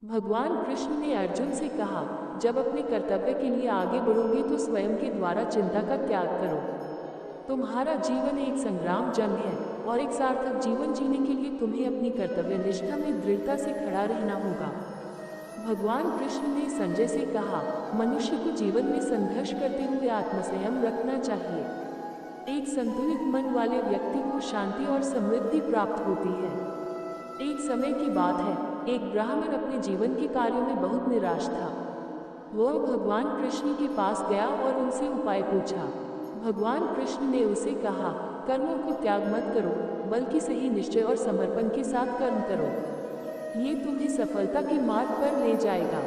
भगवान कृष्ण ने अर्जुन से कहा, जब अपने कर्तव्य के लिए आगे बढ़ोगे तो स्वयं के द्वारा चिंता का त्याग करो। तुम्हारा जीवन एक संग्राम जंग है और एक सार्थक जीवन जीने के लिए तुम्हें अपनी कर्तव्य निष्ठा में दृढ़ता से खड़ा रहना होगा। भगवान कृष्ण ने संजय से कहा, मनुष्य को जीवन में संघर्ष करते हुए आत्मसंयम रखना चाहिए। एक संतुलित मन वाले व्यक्ति को शांति और समृद्धि प्राप्त होती है। एक समय की बात है, एक ब्राह्मण अपने जीवन के कार्यों में बहुत निराश था। वह भगवान कृष्ण के पास गया और उनसे उपाय पूछा। भगवान कृष्ण ने उसे कहा, कर्मों को त्याग मत करो, बल्कि सही निश्चय और समर्पण के साथ कर्म करो। ये तुम्हें सफलता के मार्ग पर ले जाएगा।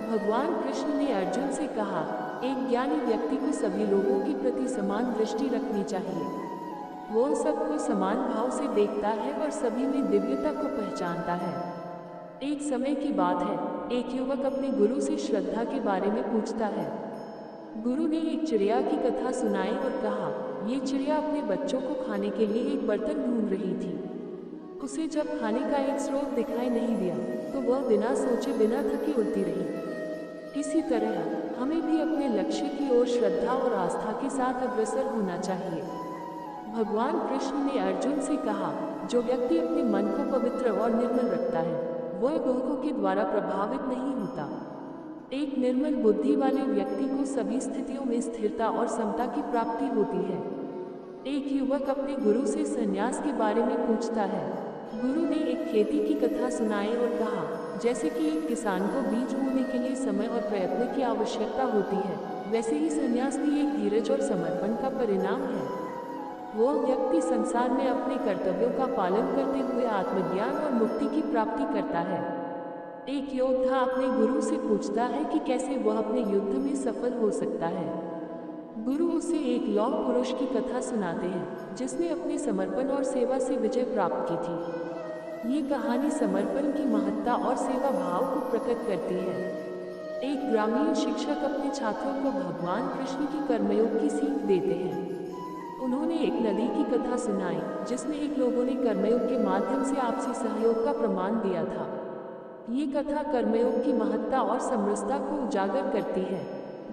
भगवान कृष्ण ने अर्जुन से कहा, एक ज्ञानी व्यक्ति को सभी लोगों के प्रति समान दृष्टि रखनी चाहिए। वो सबको समान भाव से देखता है और सभी में दिव्यता को पहचानता है। एक समय की बात है, एक युवक अपने गुरु से श्रद्धा के बारे में पूछता है। गुरु ने एक चिड़िया की कथा सुनाई और कहा, ये चिड़िया अपने बच्चों को खाने के लिए एक बर्तन ढूंढ रही थी। उसे जब खाने का एक स्रोत दिखाई नहीं दिया तो वह बिना सोचे बिना थके उड़ती रही। इसी तरह हमें भी अपने लक्ष्य की ओर श्रद्धा और आस्था के साथ अग्रसर होना चाहिए। भगवान कृष्ण ने अर्जुन से कहा, जो व्यक्ति अपने मन को पवित्र और निर्मल रखता है वह लोगों के द्वारा प्रभावित नहीं होता। एक निर्मल बुद्धि वाले व्यक्ति को सभी स्थितियों में स्थिरता और समता की प्राप्ति होती है। एक युवक अपने गुरु से संन्यास के बारे में पूछता है। गुरु ने एक खेती की कथा सुनाई और कहा, जैसे कि एक किसान को बीज बोने के लिए समय और प्रयत्न की आवश्यकता होती है, वैसे ही संन्यास भी एक धीरज और समर्पण का परिणाम है। वह व्यक्ति संसार में अपने कर्तव्यों का पालन करते हुए आत्मज्ञान और मुक्ति की प्राप्ति करता है। एक योद्धा अपने गुरु से पूछता है कि कैसे वह अपने युद्ध में सफल हो सकता है। गुरु उसे एक लौह पुरुष की कथा सुनाते हैं जिसने अपने समर्पण और सेवा से विजय प्राप्त की थी। ये कहानी समर्पण की महत्ता और सेवा भाव को प्रकट करती है। एक ग्रामीण शिक्षक अपने छात्रों को भगवान कृष्ण की कर्मयोग की सीख देते हैं। उन्होंने एक नदी की कथा सुनाई जिसमें एक लोगों ने कर्मयोग के माध्यम से आपसी सहयोग का प्रमाण दिया था। ये कथा कर्मयोग की महत्ता और समरसता को उजागर करती है।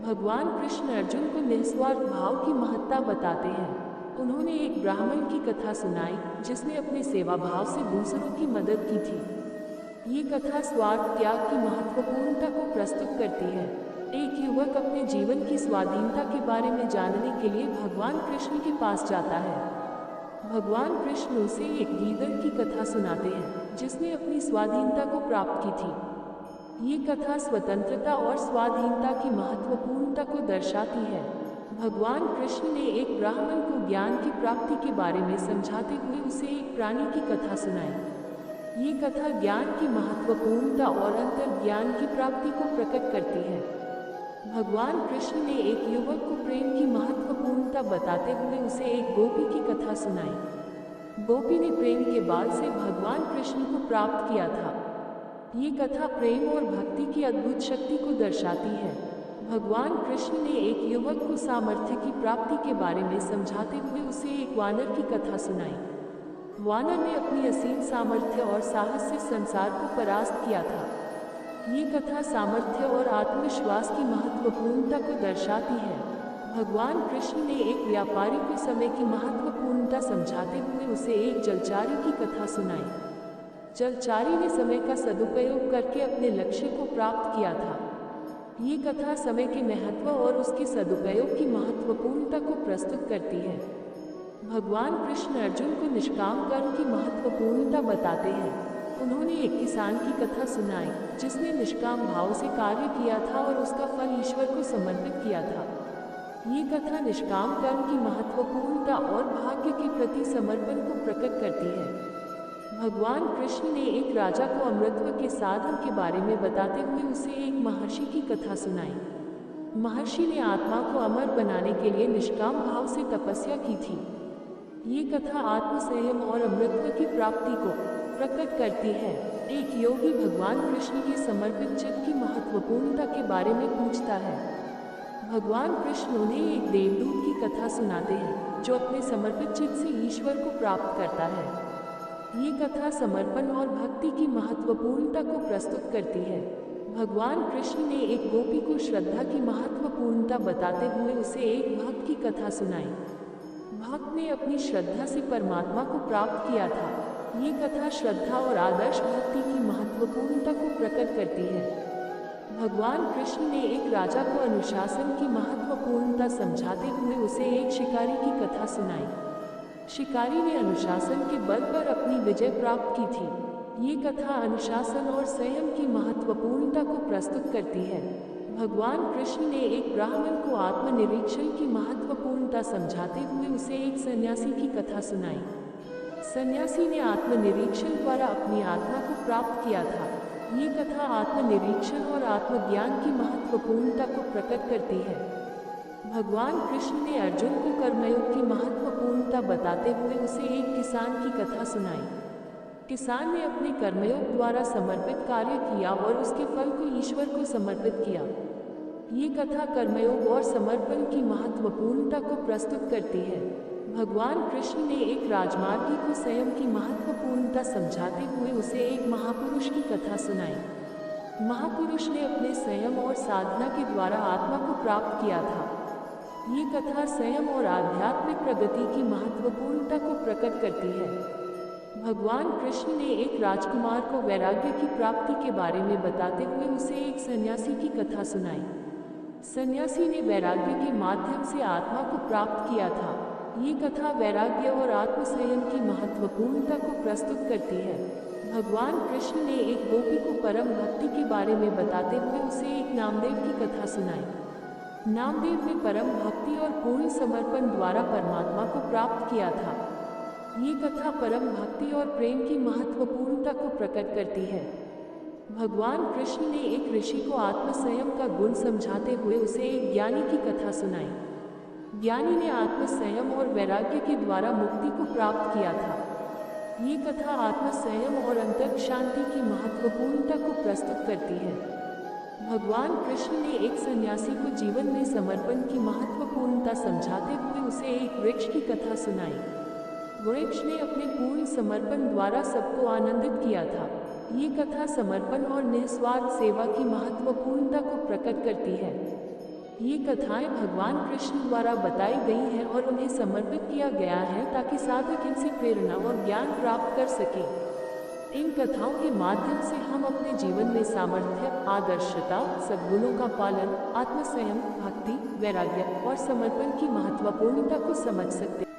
भगवान कृष्ण अर्जुन को निस्वार्थ भाव की महत्ता बताते हैं। उन्होंने एक ब्राह्मण की कथा सुनाई जिसने अपने सेवा भाव से दूसरों की मदद की थी। ये कथा स्वार्थ त्याग की महत्वपूर्णता को प्रस्तुत करती है। एक युवक अपने जीवन की स्वाधीनता के बारे में जानने के लिए भगवान कृष्ण के पास जाता है। भगवान कृष्ण उसे एक गीदड़ की कथा सुनाते हैं जिसने अपनी स्वाधीनता को प्राप्त की थी। ये कथा स्वतंत्रता और स्वाधीनता की महत्वपूर्णता को दर्शाती है। भगवान कृष्ण ने एक ब्राह्मण को ज्ञान की प्राप्ति के बारे में समझाते हुए उसे एक प्राणी की कथा सुनाई। ये कथा ज्ञान की महत्वपूर्णता और अंतर्ज्ञान की प्राप्ति को प्रकट करती है। भगवान कृष्ण ने एक युवक को प्रेम की महत्वपूर्णता बताते हुए उसे एक गोपी की कथा सुनाई। गोपी ने प्रेम के बाद से भगवान कृष्ण को प्राप्त किया था। ये कथा प्रेम और भक्ति की अद्भुत शक्ति को दर्शाती है। भगवान कृष्ण ने एक युवक को सामर्थ्य की प्राप्ति के बारे में समझाते हुए उसे एक वानर की कथा सुनाई। वानर ने अपनी असीम सामर्थ्य और साहस से संसार को परास्त किया था। ये कथा सामर्थ्य और आत्मविश्वास की महत्वपूर्णता को दर्शाती है। भगवान कृष्ण ने एक व्यापारी को समय की महत्वपूर्णता समझाते हुए उसे एक जलचारी की कथा सुनाई। जलचारी ने समय का सदुपयोग करके अपने लक्ष्य को प्राप्त किया था। ये कथा समय के महत्व और उसके सदुपयोग की महत्वपूर्णता को प्रस्तुत करती है। भगवान कृष्ण अर्जुन को निष्काम कर्म की महत्वपूर्णता बताते हैं। उन्होंने एक किसान की कथा सुनाई जिसने निष्काम भाव से कार्य किया था और उसका फल ईश्वर को समर्पित किया था। ये कथा निष्काम कर्म की महत्वपूर्णता और भाग्य के प्रति समर्पण को प्रकट करती है। भगवान कृष्ण ने एक राजा को अमृतत्व के साधन के बारे में बताते हुए उसे एक महर्षि की कथा सुनाई। महर्षि ने आत्मा को अमर बनाने के लिए निष्काम भाव से तपस्या की थी। ये कथा आत्मसंयम और अमृतत्व की प्राप्ति को प्रकट करती है। एक योगी भगवान कृष्ण के समर्पित चित्त की महत्वपूर्णता के बारे में पूछता है। भगवान कृष्ण उन्हें एक देवदूत की कथा सुनाते हैं जो अपने समर्पित चित्त से ईश्वर को प्राप्त करता है। ये कथा समर्पण और भक्ति की महत्वपूर्णता को प्रस्तुत करती है। भगवान कृष्ण ने एक गोपी को श्रद्धा की महत्वपूर्णता बताते हुए उसे एक भक्त की कथा सुनाई। भक्त ने अपनी श्रद्धा से परमात्मा को प्राप्त किया था। ये कथा श्रद्धा और आदर्श भक्ति की महत्वपूर्णता को प्रकट करती है। भगवान कृष्ण ने एक राजा को अनुशासन की महत्वपूर्णता समझाते हुए उसे एक शिकारी की कथा सुनाई। शिकारी ने अनुशासन के बल पर अपनी विजय प्राप्त की थी। ये कथा अनुशासन और संयम की महत्वपूर्णता को प्रस्तुत करती है। भगवान कृष्ण ने एक ब्राह्मण को आत्मनिरीक्षण की महत्वपूर्णता समझाते हुए उसे एक सन्यासी की कथा सुनाई। सन्यासी ने आत्मनिरीक्षण द्वारा अपनी आत्मा को प्राप्त किया था। ये कथा आत्मनिरीक्षण और आत्मज्ञान की महत्वपूर्णता को प्रकट करती है। भगवान कृष्ण ने अर्जुन को कर्मयोग की महत्वपूर्णता बताते हुए उसे एक किसान की कथा सुनाई। किसान ने अपने कर्मयोग द्वारा समर्पित कार्य किया और उसके फल को ईश्वर को समर्पित किया। ये कथा कर्मयोग और समर्पण की महत्वपूर्णता को प्रस्तुत करती है। भगवान कृष्ण ने एक राजमार्गी को संयम की महत्वपूर्णता समझाते हुए उसे एक महापुरुष की कथा सुनाई। महापुरुष ने अपने संयम और साधना के द्वारा आत्मा को प्राप्त किया था। ये कथा संयम और आध्यात्मिक प्रगति की महत्वपूर्णता को प्रकट करती है। भगवान कृष्ण ने एक राजकुमार को वैराग्य की प्राप्ति के बारे में बताते हुए उसे एक सन्यासी की कथा सुनाई। सन्यासी ने वैराग्य के माध्यम से आत्मा को प्राप्त किया था। ये कथा वैराग्य और आत्मसंयम की महत्वपूर्णता को प्रस्तुत करती है। भगवान कृष्ण ने एक गोपी को परम भक्ति के बारे में बताते हुए उसे एक नामदेव की कथा सुनाई। नामदेव ने परम भक्ति और पूर्ण समर्पण द्वारा परमात्मा को प्राप्त किया था। ये कथा परम भक्ति और प्रेम की महत्वपूर्णता को प्रकट करती है। भगवान कृष्ण ने एक ऋषि को आत्मसंयम का गुण समझाते हुए उसे एक ज्ञानी की कथा सुनाई। ज्ञानी ने आत्मसंयम और वैराग्य के द्वारा मुक्ति को प्राप्त किया था। ये कथा आत्मसंयम और अंतर्क शांति की महत्वपूर्णता को प्रस्तुत करती है। भगवान कृष्ण ने एक सन्यासी को जीवन में समर्पण की महत्वपूर्णता समझाते हुए उसे एक वृक्ष की कथा सुनाई। वृक्ष ने अपने पूर्ण समर्पण द्वारा सबको आनंदित किया था। ये कथा समर्पण और निस्वार्थ सेवा की महत्वपूर्णता को प्रकट करती है। ये कथाएं भगवान कृष्ण द्वारा बताई गई हैं और उन्हें समर्पित किया गया है ताकि साधक इनसे प्रेरणा और ज्ञान प्राप्त कर सके। इन कथाओं के माध्यम से हम अपने जीवन में सामर्थ्य, आदर्शता, सद्गुणों का पालन, आत्मसंयम, भक्ति, वैराग्य और समर्पण की महत्वपूर्णता को समझ सकते हैं।